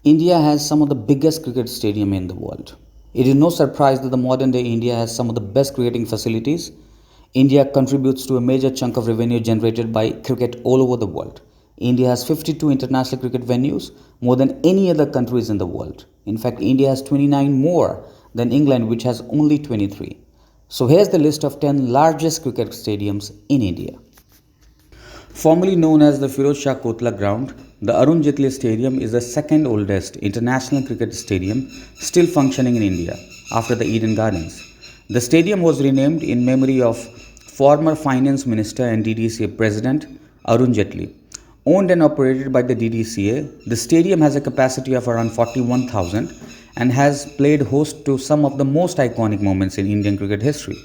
India has some of the biggest cricket stadium in the world. It is no surprise that the modern day India has some of the best cricketing facilities. India contributes to a major chunk of revenue generated by cricket all over the world. India has 52 international cricket venues, more than any other countries in the world. In fact, India has 29 more than England, which has only 23. So here's the list of 10 largest cricket stadiums in India. Formerly known as the Feroz Shah Kotla ground, the Arun Jaitley Stadium is the second oldest international cricket stadium still functioning in India after the Eden Gardens. The stadium was renamed in memory of former Finance Minister and DDCA President Arun Jaitley. Owned and operated by the DDCA, the stadium has a capacity of around 41,000 and has played host to some of the most iconic moments in Indian cricket history.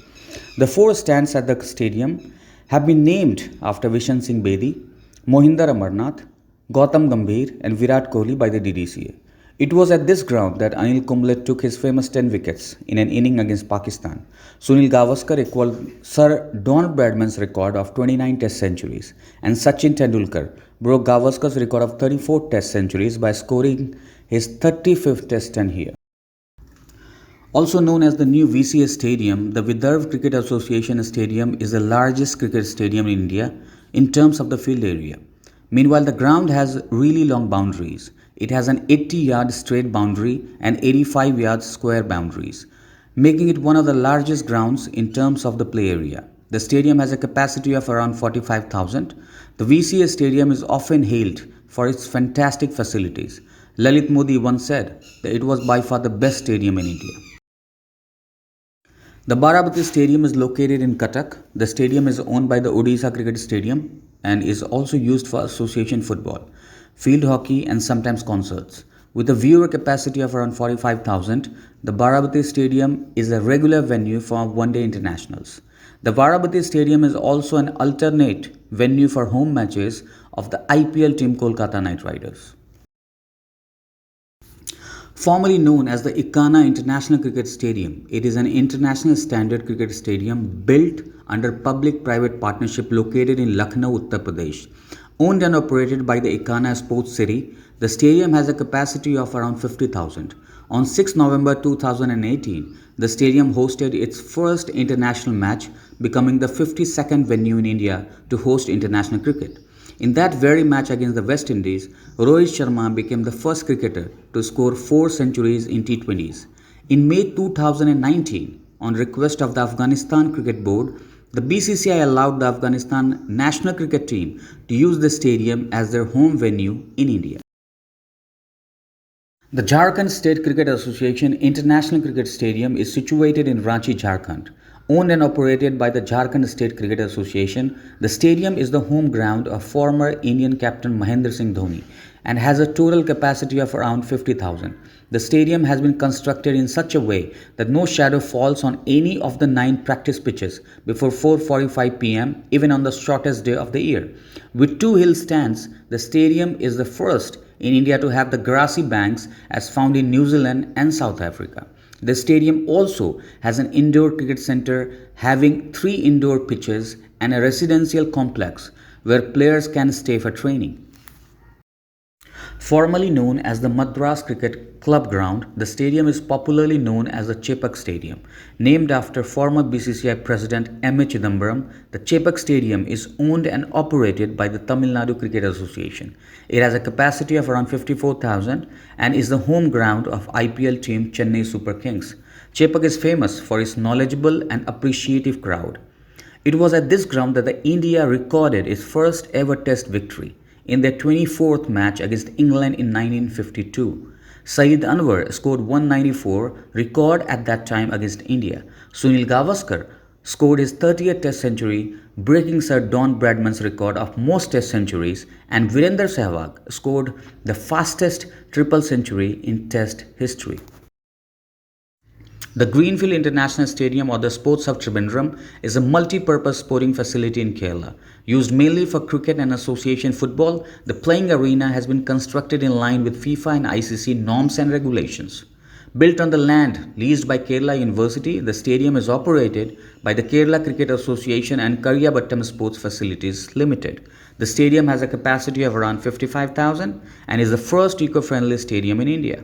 The four stands at the stadium have been named after Vishan Singh Bedi, Mohinder Amarnath, Gautam Gambhir, and Virat Kohli by the DDCA. It was at this ground that Anil Kumble took his famous 10 wickets in an inning against Pakistan. Sunil Gavaskar equaled Sir Don Bradman's record of 29 Test centuries, and Sachin Tendulkar broke Gavaskar's record of 34 Test centuries by scoring his 35th Test here. Also known as the new VCA Stadium, the Vidarbha Cricket Association Stadium is the largest cricket stadium in India in terms of the field area. Meanwhile, the ground has really long boundaries. It has an 80-yard straight boundary and 85-yard square boundaries, making it one of the largest grounds in terms of the play area. The stadium has a capacity of around 45,000. The VCA Stadium is often hailed for its fantastic facilities. Lalit Modi once said that it was by far the best stadium in India. The Barabati Stadium is located in Cuttack. The stadium is owned by the Odisha Cricket Stadium and is also used for association football, field hockey, and sometimes concerts. With a viewer capacity of around 45,000, the Barabati Stadium is a regular venue for one-day internationals. The Barabati Stadium is also an alternate venue for home matches of the IPL team Kolkata Knight Riders. Formerly known as the Ekana International Cricket Stadium, it is an international standard cricket stadium built under public-private partnership located in Lucknow, Uttar Pradesh. Owned and operated by the Ekana Sports City, the stadium has a capacity of around 50,000. On 6 November 2018, the stadium hosted its first international match, becoming the 52nd venue in India to host international cricket. In that very match against the West Indies, Rohit Sharma became the first cricketer to score 4 centuries in T20s. In May 2019, on request of the Afghanistan Cricket Board, the BCCI allowed the Afghanistan national cricket team to use the stadium as their home venue in India. The Jharkhand State Cricket Association International Cricket Stadium is situated in Ranchi, Jharkhand. Owned and operated by the Jharkhand State Cricket Association, the stadium is the home ground of former Indian captain Mahendra Singh Dhoni and has a total capacity of around 50,000. The stadium has been constructed in such a way that no shadow falls on any of the 9 practice pitches before 4:45 pm, even on the shortest day of the year. With 2 hill stands, the stadium is the first in India to have the grassy banks as found in New Zealand and South Africa. The stadium also has an indoor cricket center having 3 indoor pitches and a residential complex where players can stay for training. Formerly known as the Madras Cricket Club ground, the stadium is popularly known as the Chepak Stadium. Named after former BCCI President M. A. Chidambaram, the Chepak Stadium is owned and operated by the Tamil Nadu Cricket Association. It has a capacity of around 54,000 and is the home ground of IPL team Chennai Super Kings. Chepak is famous for its knowledgeable and appreciative crowd. It was at this ground that the India recorded its first ever Test victory in their 24th match against England in 1952. Saeed Anwar scored 194, record at that time against India. Sunil Gavaskar scored his 30th Test century, breaking Sir Don Bradman's record of most Test centuries, and Virender Sehwag scored the fastest triple century in Test history. The Greenfield International Stadium or the Sports Hub Trivandrum is a multi-purpose sporting facility in Kerala. Used mainly for cricket and association football, the playing arena has been constructed in line with FIFA and ICC norms and regulations. Built on the land leased by Kerala University, the stadium is operated by the Kerala Cricket Association and Karyabattam Sports Facilities Limited. The stadium has a capacity of around 55,000 and is the first eco-friendly stadium in India.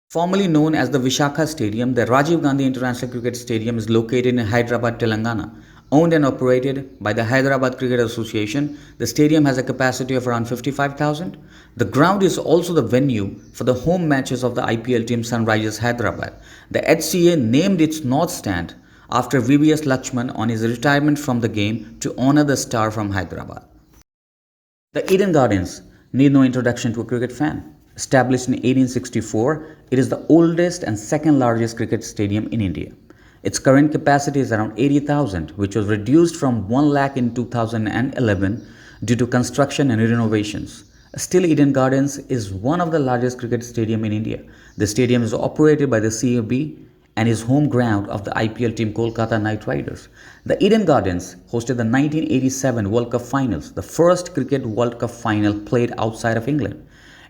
Formerly known as the Vishakha Stadium, the Rajive Gandhi International Cricket Stadium is located in Hyderabad, Telangana. Owned and operated by the Hyderabad Cricket Association, the stadium has a capacity of around 55,000. The ground is also the venue for the home matches of the IPL team Sunrisers Hyderabad. The HCA named its North Stand after VBS Lakshman on his retirement from the game to honor the star from Hyderabad. The Eden Gardens need no introduction to a cricket fan. Established in 1864, it is the oldest and second largest cricket stadium in India. Its current capacity is around 80,000, which was reduced from 1 lakh in 2011 due to construction and renovations. Still, Eden Gardens is one of the largest cricket stadium in India. The stadium is operated by the CAB and is home ground of the IPL team Kolkata Knight Riders. The Eden Gardens hosted the 1987 World Cup Finals, the first cricket World Cup final played outside of England.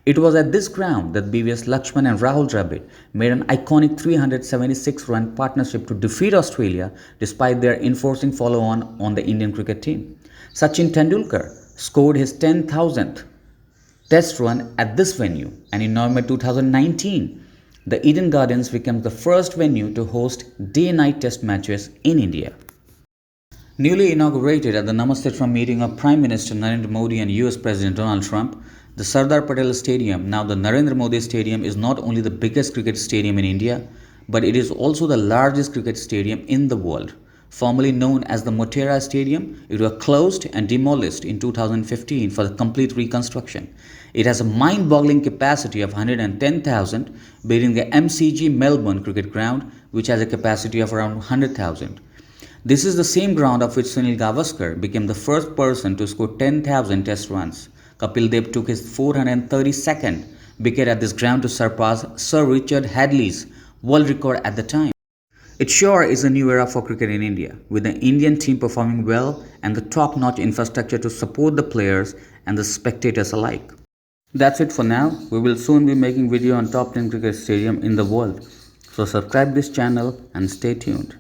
It was at this ground that BVS Lakshman and Rahul Dravid made an iconic 376-run partnership to defeat Australia despite their enforcing follow-on on the Indian cricket team. Sachin Tendulkar scored his 10,000th test run at this venue, and in November 2019, the Eden Gardens became the first venue to host day-night test matches in India. Newly inaugurated at the Namaste Trump meeting of Prime Minister Narendra Modi and US President Donald Trump, the Sardar Patel Stadium, now the Narendra Modi Stadium, is not only the biggest cricket stadium in India, but it is also the largest cricket stadium in the world. Formerly known as the Motera Stadium, it was closed and demolished in 2015 for the complete reconstruction. It has a mind-boggling capacity of 110,000, beating the MCG Melbourne Cricket Ground, which has a capacity of around 100,000. This is the same ground of which Sunil Gavaskar became the first person to score 10,000 test runs. Kapil Dev took his 432nd wicket at this ground to surpass Sir Richard Hadley's world record at the time. It sure is a new era for cricket in India, with the Indian team performing well and the top-notch infrastructure to support the players and the spectators alike. That's it for now. We will soon be making video on top 10 cricket stadium in the world. So subscribe this channel and stay tuned.